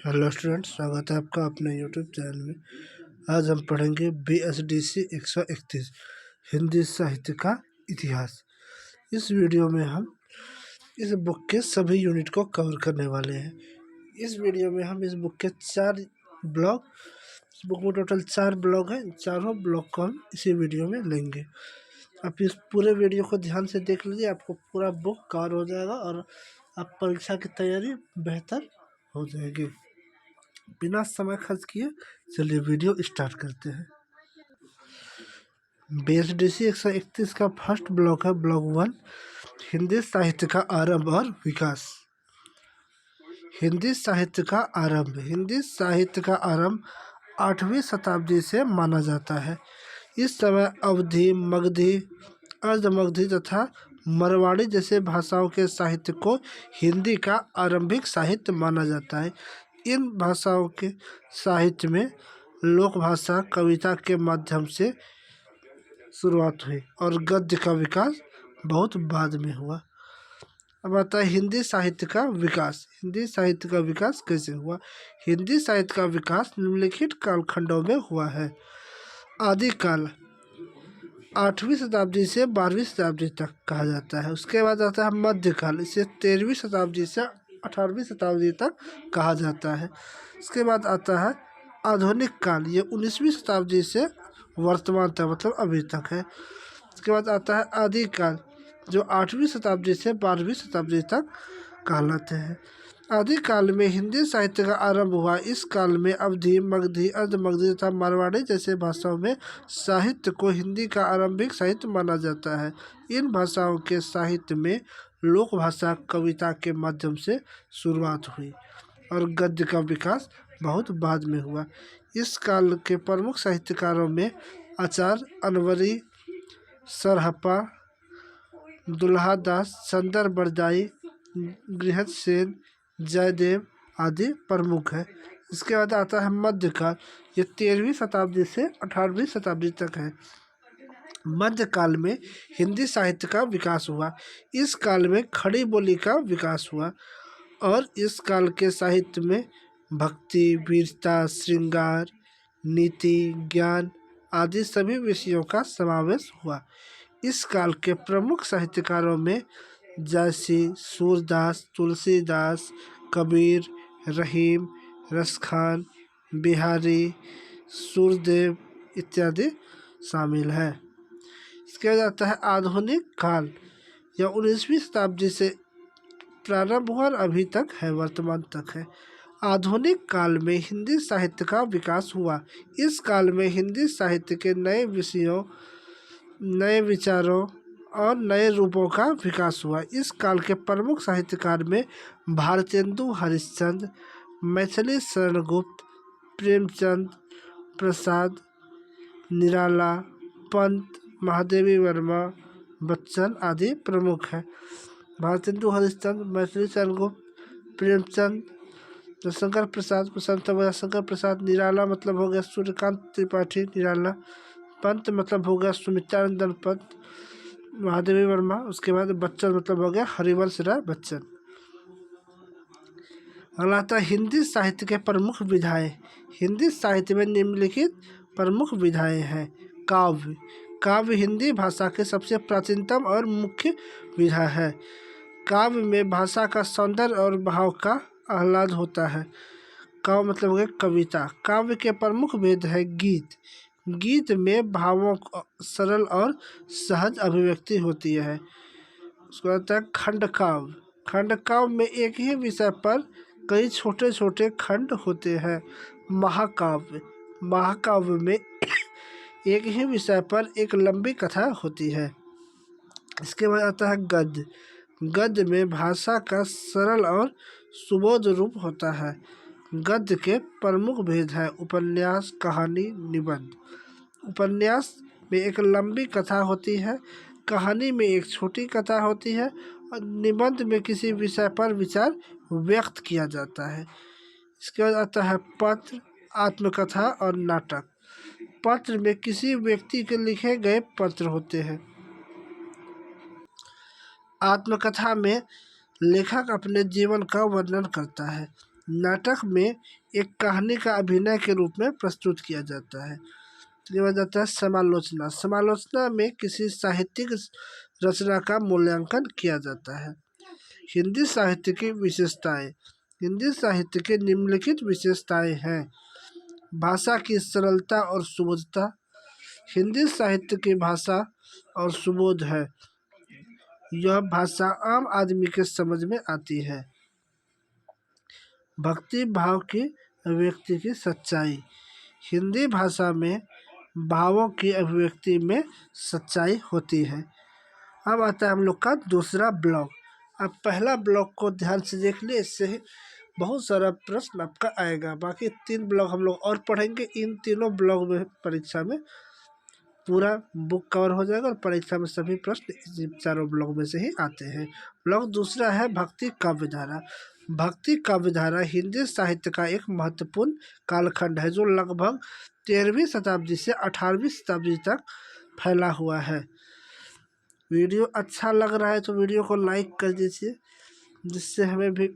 Hello students, स्वागत है आपका अपने यूट्यूब चैनल में। आज हम पढ़ेंगे BSDC 131 हिंदी साहित्य का इतिहास। इस वीडियो में हम इस बुक के सभी यूनिट को कवर करने वाले हैं। इस वीडियो में हम इस बुक के 4 ब्लॉग, इस बुक में टोटल 4 ब्लॉग हैं। चारों ब्लॉग को हम इसी वीडियो में लेंगे। आप इस पूरे वीडियो को ध्यान से देख लीजिए, आपको पूरा बुक कवर हो जाएगा और आप परीक्षा की तैयारी बेहतर हो जाएगी। बिना समय खर्च किए चलिए वीडियो स्टार्ट करते हैं। BSDC 131 का फर्स्ट ब्लॉक है ब्लॉक 1, हिंदी साहित्य का आरंभ और विकास। हिंदी साहित्य का आरंभ। हिंदी साहित्य का आरंभ 8वीं शताब्दी से माना जाता है। इस समय अवधी, मगधी, अर्धमगधी तथा मरवाड़ी जैसे भाषाओं के साहित्य को हिंदी का आरंभिक साहित्य माना जाता है। इन भाषाओं के साहित्य में लोक भाषा, कविता के माध्यम से शुरुआत हुई और गद्य का विकास बहुत बाद में हुआ। अब आता है हिंदी साहित्य का विकास। हिंदी साहित्य का विकास कैसे हुआ? हिंदी साहित्य का विकास निम्नलिखित कालखंडों में हुआ है। आदिकाल 8वीं शताब्दी से 12वीं शताब्दी तक कहा जाता है। उसके बाद आता है मध्यकाल, इसे 13वीं शताब्दी से 18वीं शताब्दी तक कहा जाता है। इसके बाद आता है आधुनिक काल, ये 19वीं शताब्दी से वर्तमान तक, मतलब अभी तक है। इसके बाद आता है आदिकाल, जो 8वीं शताब्दी से 12वीं शताब्दी तक कहलाते हैं। आदिकाल में हिंदी साहित्य का आरंभ हुआ। इस काल में अवधी, मगधी, अर्धमगधी तथा मारवाड़ी जैसे भाषाओं में साहित्य को हिंदी का आरंभिक साहित्य माना जाता है। इन भाषाओं के साहित्य में लोक भाषा, कविता के माध्यम से शुरुआत हुई और गद्य का विकास बहुत बाद में हुआ। इस काल के प्रमुख साहित्यकारों में आचार्य अनवरी, सरहप्पा, दुल्हादास, चंदर बरदाई, गृहस्थसेन, जयदेव आदि प्रमुख है। इसके बाद आता है मध्यकाल, ये 13वीं शताब्दी से 18वीं शताब्दी तक है। मध्यकाल में हिंदी साहित्य का विकास हुआ। इस काल में खड़ी बोली का विकास हुआ और इस काल के साहित्य में भक्ति, वीरता, श्रृंगार, नीति, ज्ञान आदि सभी विषयों का समावेश हुआ। इस काल के प्रमुख साहित्यकारों में जैसी, सूरदास, तुलसीदास, कबीर, रहीम, रसखान, बिहारी, सूरदेव इत्यादि शामिल है। इसके बाद आता है आधुनिक काल, यह 19वीं शताब्दी से प्रारंभ हुआ और अभी तक है, वर्तमान तक है। आधुनिक काल में हिंदी साहित्य का विकास हुआ। इस काल में हिंदी साहित्य के नए विषयों, नए विचारों और नए रूपों का विकास हुआ। इस काल के प्रमुख साहित्यकार में भारतेंदु हरिश्चंद्र, मैथिली शरण गुप्त, प्रेमचंद प्रसाद, निराला, पंत, महादेवी वर्मा, बच्चन आदि प्रमुख हैं। भारतेंदु हरिश्चंद्र, मैथिली शरण गुप्त, प्रेमचंद, शंकर प्रसाद, शंकर प्रसाद, निराला मतलब हो गया सूर्यकांत त्रिपाठी निराला, पंत मतलब हो गया सुमित्रानंदन पंत, महादेवी वर्मा, उसके बाद बच्चन मतलब हो गया हरिवंश राय बच्चन। अगला आता है हिंदी साहित्य के प्रमुख विधाएं। हिंदी साहित्य में निम्नलिखित प्रमुख विधाएं हैं। काव्य। काव्य हिंदी भाषा के सबसे प्राचीनतम और मुख्य विधा है। काव्य में भाषा का सौंदर्य और भाव का आह्लाद होता है। काव्य मतलब हो गया कविता। काव्य के प्रमुख भेद है गीत। गीत में भावों को सरल और सहज अभिव्यक्ति होती है। उसको कहते हैं खंड काव्य। खंड काव्य में एक ही विषय पर कई छोटे छोटे खंड होते हैं। महाकाव्य। महाकाव्य में एक ही विषय पर एक लंबी कथा होती है। इसके बाद आता है गद्य। गद्य में भाषा का सरल और सुबोध रूप होता है। गद्य के प्रमुख भेद है उपन्यास, कहानी, निबंध। उपन्यास में एक लंबी कथा होती है, कहानी में एक छोटी कथा होती है और निबंध में किसी विषय पर विचार व्यक्त किया जाता है। इसके बाद आता है पत्र, आत्मकथा और नाटक। पत्र में किसी व्यक्ति के लिखे गए पत्र होते हैं। आत्मकथा में लेखक अपने जीवन का वर्णन करता है। नाटक में एक कहानी का अभिनय के रूप में प्रस्तुत किया जाता है। ये हो जाता है समालोचना। समालोचना में किसी साहित्यिक रचना का मूल्यांकन किया जाता है। हिंदी साहित्य की विशेषताएं। हिंदी साहित्य के निम्नलिखित विशेषताएं हैं। भाषा की सरलता और सुबोधता। हिंदी साहित्य की भाषा और सुबोध है। यह भाषा आम आदमी के समझ में आती है। भक्ति भाव की अभिव्यक्ति की सच्चाई। हिंदी भाषा में भावों की अभिव्यक्ति में सच्चाई होती है। अब आता है हम लोग का दूसरा ब्लॉक। अब पहला ब्लॉक को ध्यान से देख लिए, इससे ही बहुत सारा प्रश्न आपका आएगा। बाकी 3 ब्लॉक हम लोग और पढ़ेंगे। इन तीनों ब्लॉक में परीक्षा में पूरा बुक कवर हो जाएगा और परीक्षा में सभी प्रश्न इसी चारों ब्लॉक में से ही आते हैं। ब्लॉक दूसरा है भक्ति काव्यधारा। भक्ति काव्यधारा हिंदी साहित्य का एक महत्वपूर्ण कालखंड है जो लगभग 13वीं शताब्दी से 18वीं शताब्दी तक फैला हुआ है। वीडियो अच्छा लग रहा है तो वीडियो को लाइक कर दीजिए, जिससे हमें भी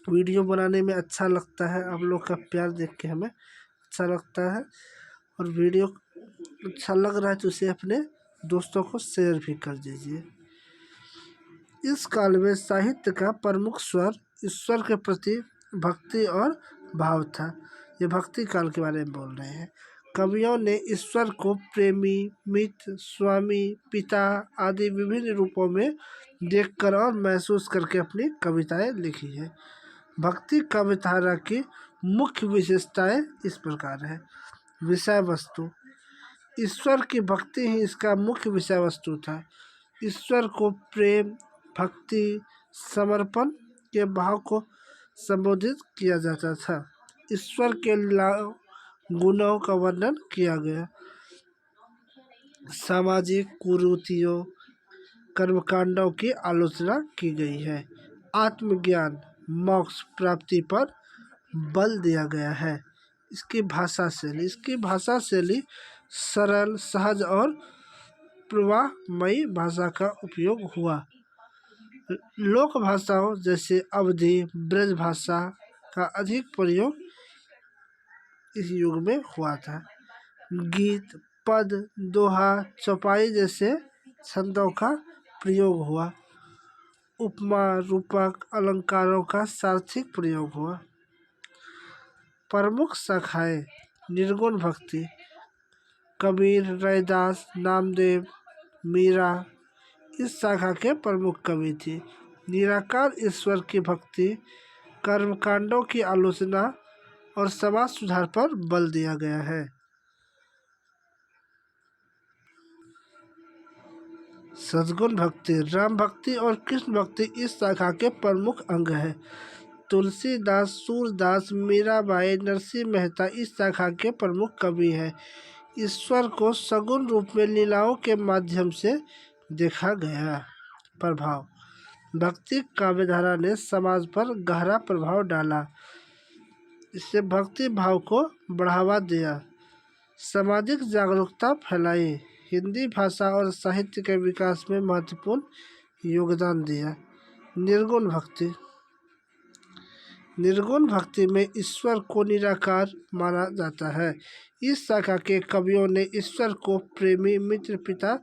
वीडियो बनाने में अच्छा लगता है। आप लोग का प्यार देख के हमें अच्छा लगता है। और वीडियो अच्छा लग रहा है तो उसे अपने दोस्तों को शेयर भी कर दीजिए। इस काल में साहित्य का प्रमुख स्वर ईश्वर के प्रति भक्ति और भाव था। ये भक्ति काल के बारे में बोल रहे हैं। कवियों ने ईश्वर को प्रेमी, मित्र, स्वामी, पिता आदि विभिन्न रूपों में देखकर और महसूस करके अपनी कविताएं लिखी है। भक्ति काव्यधारा की मुख्य विशेषताएं इस प्रकार है। विषय वस्तु। ईश्वर की भक्ति ही इसका मुख्य विषय वस्तु था। ईश्वर को प्रेम, भक्ति, समर्पण के भाव को संबोधित किया जाता था। ईश्वर के गुणों का वर्णन किया गया। सामाजिक कुरीतियों, कर्मकांडों की आलोचना की गई है। आत्मज्ञान, मोक्ष प्राप्ति पर बल दिया गया है। इसकी भाषा शैली सरल, सहज और प्रवाहमयी भाषा का उपयोग हुआ। लोक भाषाओं जैसे अवधी, ब्रज भाषा का अधिक प्रयोग इस युग में हुआ था। गीत, पद, दोहा, चौपाई जैसे छंदों का प्रयोग हुआ। उपमा, रूपक, अलंकारों का सार्थक प्रयोग हुआ। प्रमुख शाखाएं। निर्गुण भक्ति। कबीर, रैदास, नामदेव, मीरा इस शाखा के प्रमुख कवि थे। निराकार ईश्वर की भक्ति, कर्मकांडों की आलोचना और समाज सुधार पर बल दिया गया है। सद्गुण भक्ति। राम भक्ति और कृष्ण भक्ति इस शाखा के प्रमुख अंग है। तुलसीदास, सूरदास, मीराबाई, नरसिंह मेहता इस शाखा के प्रमुख कवि हैं। ईश्वर को सगुण रूप में लीलाओं के माध्यम से देखा गया। प्रभाव। भक्ति काव्यधारा ने समाज पर गहरा प्रभाव डाला। इससे भक्ति भाव को बढ़ावा दिया, सामाजिक जागरूकता फैलाई, हिंदी भाषा और साहित्य के विकास में महत्वपूर्ण योगदान दिया। निर्गुण भक्ति। निर्गुण भक्ति में ईश्वर को निराकार माना जाता है। इस शाखा के कवियों ने ईश्वर को प्रेमी, मित्र, पिता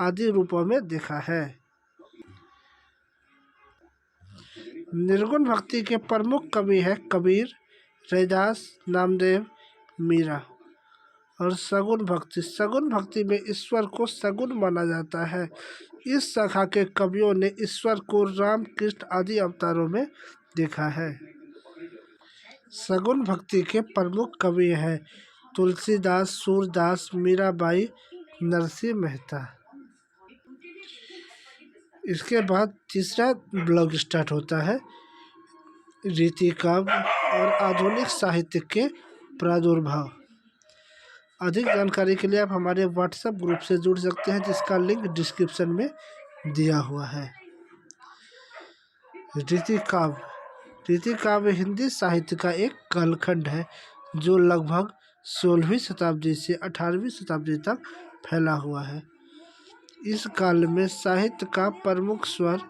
आदि रूपों में देखा है। निर्गुण भक्ति के प्रमुख कवि हैं कबीर, रैदास, नामदेव, मीरा। और सगुण भक्ति। सगुण भक्ति में ईश्वर को सगुण माना जाता है। इस शाखा के कवियों ने ईश्वर को राम, कृष्ण आदि अवतारों में देखा है। सगुण भक्ति के प्रमुख कवि हैं तुलसीदास, सूरदास, मीराबाई, नरसिंह मेहता। इसके बाद तीसरा ब्लॉक स्टार्ट होता है रीति काव्य और आधुनिक साहित्य के प्रादुर्भाव। अधिक जानकारी के लिए आप हमारे व्हाट्सएप ग्रुप से जुड़ सकते हैं, जिसका लिंक डिस्क्रिप्शन में दिया हुआ है। रीति काव्य। रीति काव्य हिंदी साहित्य का एक कालखंड है जो लगभग 16वीं शताब्दी से 18वीं शताब्दी तक फैला हुआ है। इस काल में साहित्य का प्रमुख स्वर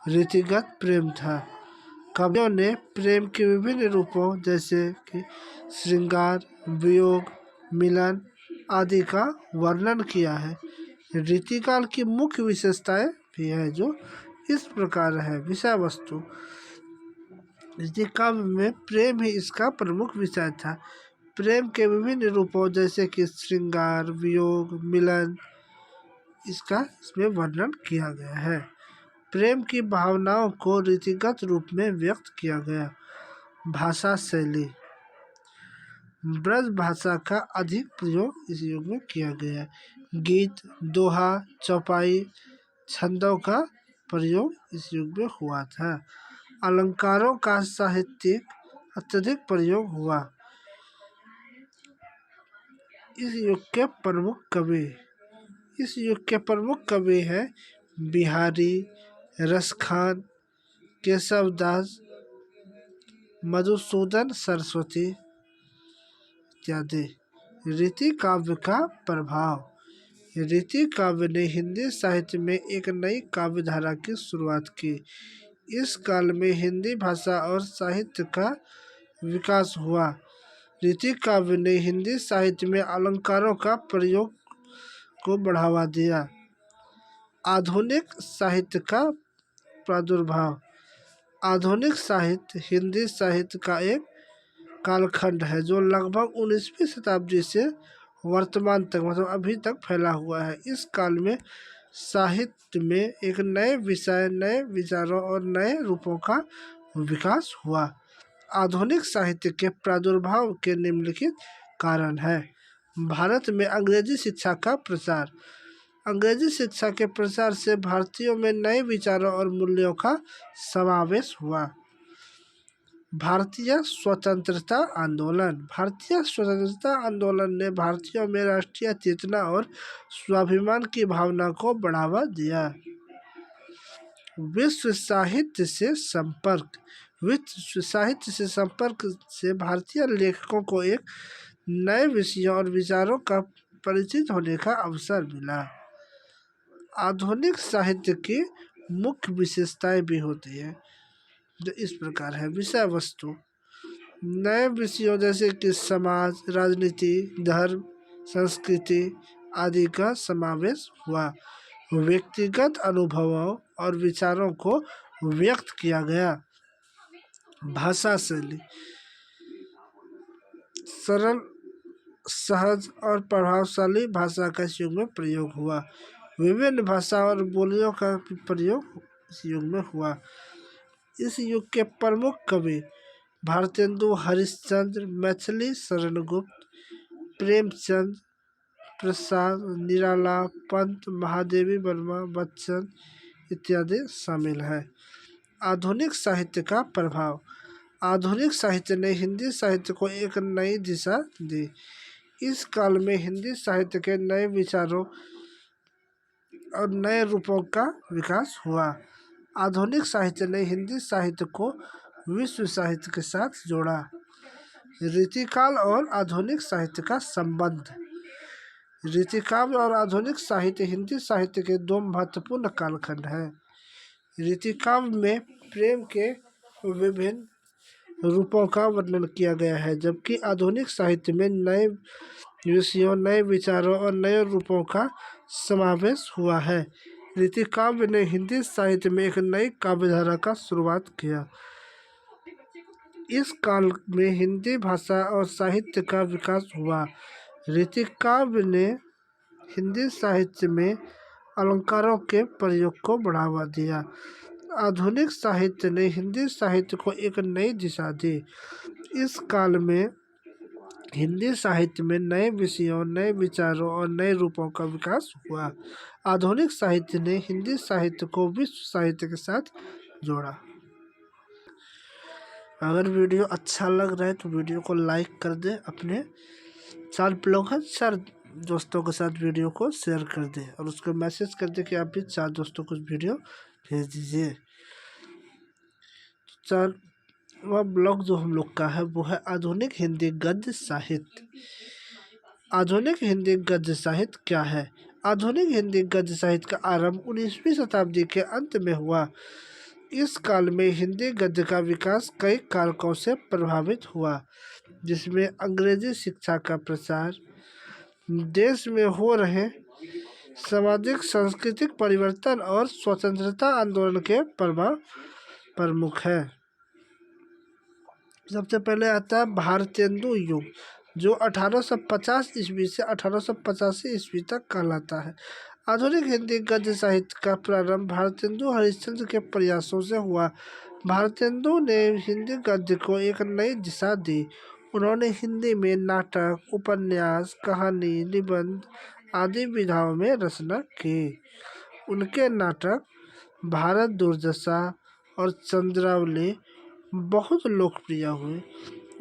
रीतिगत प्रेम था। कवियों ने प्रेम के विभिन्न रूपों जैसे कि श्रृंगार, वियोग, मिलन आदि का वर्णन किया है। रीतिकाल की मुख्य विशेषताएं भी है जो इस प्रकार है। विषय वस्तु, रीतिकाव्य में प्रेम ही इसका प्रमुख विषय था। प्रेम के विभिन्न रूपों जैसे कि श्रृंगार, वियोग, मिलन इसमें वर्णन किया गया है। प्रेम की भावनाओं को रीतिगत रूप में व्यक्त किया गया। भाषा शैली, ब्रज भाषा का अधिक प्रयोग इस युग में किया गया है। गीत, दोहा, चौपाई, छंदों का प्रयोग इस युग में हुआ था। अलंकारों का साहित्यिक अत्यधिक प्रयोग हुआ। इस युग के प्रमुख कवि हैं बिहारी, रसखान, केशवदास, मधुसूदन सरस्वती इत्यादि। रीति काव्य का प्रभाव, रीति काव्य ने हिंदी साहित्य में एक नई काव्य धारा की शुरुआत की। इस काल में हिंदी भाषा और साहित्य का विकास हुआ। रीति काव्य ने हिंदी साहित्य में अलंकारों का प्रयोग को बढ़ावा दिया। आधुनिक साहित्य का प्रादुर्भाव, आधुनिक साहित्य हिंदी साहित्य का एक कालखंड है जो लगभग 19वीं शताब्दी से वर्तमान तक मतलब अभी तक फैला हुआ है। इस काल में साहित्य में एक नए विषय, नए विचारों और नए रूपों का विकास हुआ। आधुनिक साहित्य के प्रादुर्भाव के निम्नलिखित कारण है। भारत में अंग्रेजी शिक्षा का प्रसार, अंग्रेजी शिक्षा के प्रसार से भारतीयों में नए विचारों और मूल्यों का समावेश हुआ। भारतीय स्वतंत्रता आंदोलन, भारतीय स्वतंत्रता आंदोलन ने भारतीयों में राष्ट्रीय चेतना और स्वाभिमान की भावना को बढ़ावा दिया। विश्व साहित्य से संपर्क, विश्व साहित्य से संपर्क से भारतीय लेखकों को एक नए विषयों और विचारों का परिचित होने का अवसर मिला। आधुनिक साहित्य की मुख्य विशेषताएं भी होती है जो इस प्रकार है। विषय वस्तु, नए विषयों जैसे कि समाज, राजनीति, धर्म, संस्कृति आदि का समावेश हुआ। व्यक्तिगत अनुभवों और विचारों को व्यक्त किया गया। भाषा शैली, सरल, सहज और प्रभावशाली भाषा का इस युग में प्रयोग हुआ। विभिन्न भाषा और बोलियों का प्रयोग इस युग में हुआ। इस युग के प्रमुख कवि भारतेंदु हरिश्चंद्र, मैथिली शरण गुप्त, प्रेमचंद, प्रसाद, निराला, पंत, महादेवी वर्मा, बच्चन इत्यादि शामिल है। आधुनिक साहित्य का प्रभाव, आधुनिक साहित्य ने हिंदी साहित्य को एक नई दिशा दी। इस काल में हिंदी साहित्य के नए विचारों और नए रूपों का विकास हुआ। आधुनिक साहित्य ने हिंदी साहित्य को विश्व साहित्य के साथ जोड़ा। रीतिकाल और आधुनिक साहित्य का संबंध, रीतिकाव्य और आधुनिक साहित्य हिंदी साहित्य के दो महत्वपूर्ण कालखंड हैं। रीतिकाव्य में प्रेम के विभिन्न रूपों का वर्णन किया गया है, जबकि आधुनिक साहित्य में नए विषयों, नए विचारों और नए रूपों का समावेश हुआ है। रीतिकाव्य ने हिंदी साहित्य में एक नई काव्यधारा का शुरुआत किया। इस काल में हिंदी भाषा और साहित्य का विकास हुआ। रीतिकाव्य ने हिंदी साहित्य में अलंकारों के प्रयोग को बढ़ावा दिया। आधुनिक साहित्य ने हिंदी साहित्य को एक नई दिशा दी। इस काल में हिंदी साहित्य में नए विषयों, नए विचारों और नए रूपों का विकास हुआ। आधुनिक साहित्य ने हिंदी साहित्य को विश्व साहित्य के साथ जोड़ा। अगर वीडियो अच्छा लग रहा है तो वीडियो को लाइक कर दें, अपने 4 दोस्तों के साथ वीडियो को शेयर कर दें और उसको मैसेज कर दें कि आप भी 4 दोस्तों को वीडियो भेज दीजिए। 4वां ब्लॉग जो हम लोग का है वो है आधुनिक हिंदी गद्य साहित्य। आधुनिक हिंदी गद्य साहित्य क्या है? आधुनिक हिंदी गद्य साहित्य का आरंभ 19वीं शताब्दी के अंत में हुआ। इस काल में हिंदी गद्य का विकास कई कारकों से प्रभावित हुआ, जिसमें अंग्रेजी शिक्षा का प्रसार, देश में हो रहे सामाजिक सांस्कृतिक परिवर्तन और स्वतंत्रता आंदोलन के प्रभाव प्रमुख है। सबसे पहले आता है भारतेंदु युग, जो 1850 ईस्वी से 1885 ईस्वी तक कहलाता है। आधुनिक हिंदी गद्य साहित्य का प्रारंभ भारतेंदु हरिश्चंद्र के प्रयासों से हुआ। भारतेंदु ने हिंदी गद्य को एक नई दिशा दी। उन्होंने हिंदी में नाटक, उपन्यास, कहानी, निबंध आदि विधाओं में रचना की। उनके नाटक भारत दुर्दशा और चंद्रावली बहुत लोकप्रिय हुए।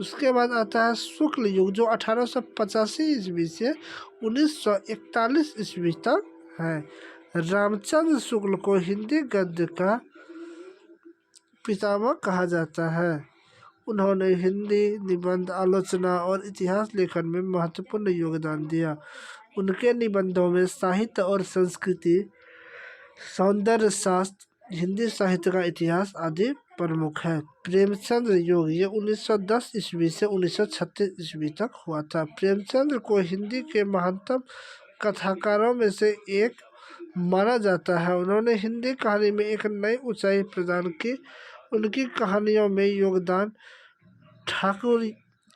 उसके बाद आता है शुक्ल युग, जो 1885 ईस्वी से 1941 ईस्वी तक है। रामचंद्र शुक्ल को हिंदी गद्य का पितामह कहा जाता है। उन्होंने हिंदी निबंध, आलोचना और इतिहास लेखन में महत्वपूर्ण योगदान दिया। उनके निबंधों में साहित्य और संस्कृति, सौंदर्य शास्त्र, हिंदी साहित्य का इतिहास आदि प्रमुख है। प्रेमचंद्र युग, ये 1910 ईस्वी से 1936 ईस्वी तक हुआ था। प्रेमचंद्र को हिंदी के महानतम कथाकारों में से एक माना जाता है। उन्होंने हिंदी कहानी में एक नई ऊंचाई प्रदान की। उनकी कहानियों में योगदान ठाकुर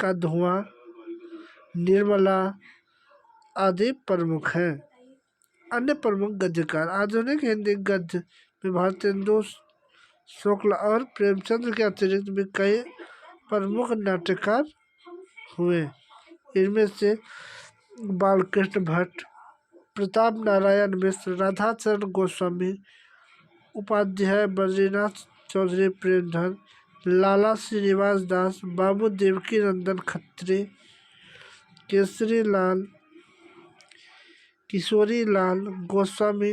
का धुआं, निर्मला आदि प्रमुख हैं। अन्य प्रमुख गद्यकार आधुनिक हिंदी गद्य में भारतेंदु शुक्ल और प्रेमचंद्र के अतिरिक्त भी कई प्रमुख नाट्यकार हुए। इनमें से बालकृष्ण भट्ट, प्रताप नारायण मिश्र, राधाचरण गोस्वामी, उपाध्याय बद्रीनाथ चौधरी प्रेमधन, लाला श्रीनिवास दास, बाबू देवकी नंदन खत्री, केसरी लाल, किशोरी लाल गोस्वामी,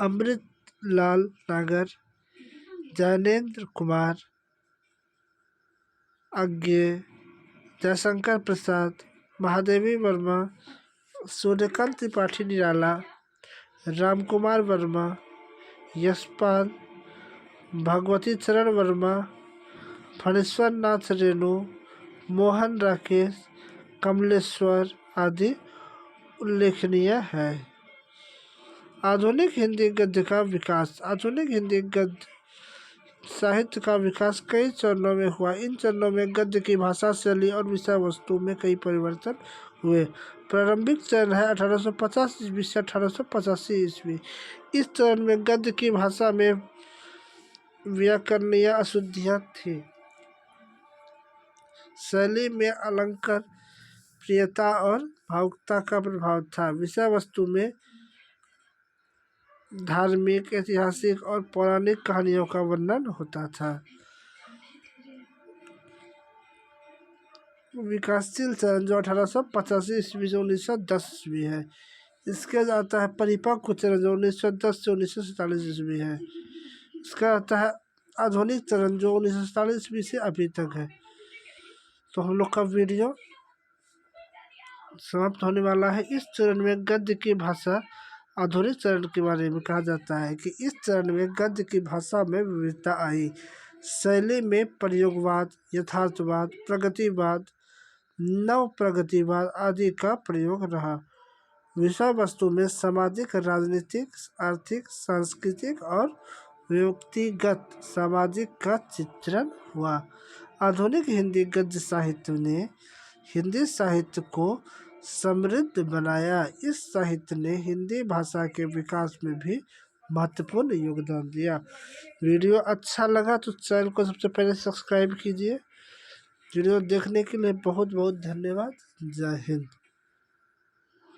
अमृत लाल नागर, जैनेन्द्र कुमार आज्ञे, जयशंकर प्रसाद, महादेवी वर्मा, सूर्यकांत त्रिपाठी निराला, रामकुमार वर्मा, यशपाल, भगवती चरण वर्मा, फणीश्वर नाथ रेणु, मोहन राकेश, कमलेश्वर आदि उल्लेखनीय है। आधुनिक हिंदी गद्य का विकास। आधुनिक हिंदी गद्य साहित्य का विकास कई चरणों में हुआ। इन चरणों में गद्य की भाषा, शैली और विषय वस्तु में कई परिवर्तन हुए। प्रारंभिक चरण है 1850 ईस्वी से 1885 ईस्वी। इस चरण में गद्य की भाषा में व्याकरणीय अशुद्धियाँ थी। शैली में अलंकार, प्रियता और भावुकता का प्रभाव था। विषय वस्तु में धार्मिक, ऐतिहासिक और पौराणिक कहानियों का वर्णन होता था। विकासशील चरण, जो 1885 ईस्वी से 1910 ईस्वी है। इसके आता है परिपक्व चरण, जो 1910 से 1947 ईस्वी है। इसका आता है आधुनिक चरण, जो 1947 ईस्वी से अभी तक है। तो हम लोग का वीडियो समाप्त होने वाला है। इस चरण में गद्य की भाषा, आधुनिक चरण के बारे में कहा जाता है कि इस चरण में गद्य की भाषा में विविधता आई। शैली में प्रयोगवाद, यथार्थवाद, प्रगतिवाद, नव प्रगतिवाद आदि का प्रयोग रहा। विषय वस्तु में सामाजिक, राजनीतिक, आर्थिक, सांस्कृतिक और व्यक्तिगत सामाजिक का चित्रण हुआ। आधुनिक हिंदी गद्य साहित्य ने हिंदी साहित्य को समृद्ध बनाया। इस साहित्य ने हिंदी भाषा के विकास में भी महत्वपूर्ण योगदान दिया। वीडियो अच्छा लगा तो चैनल को सबसे पहले सब्सक्राइब कीजिए। वीडियो देखने के लिए बहुत बहुत धन्यवाद। जय हिंद।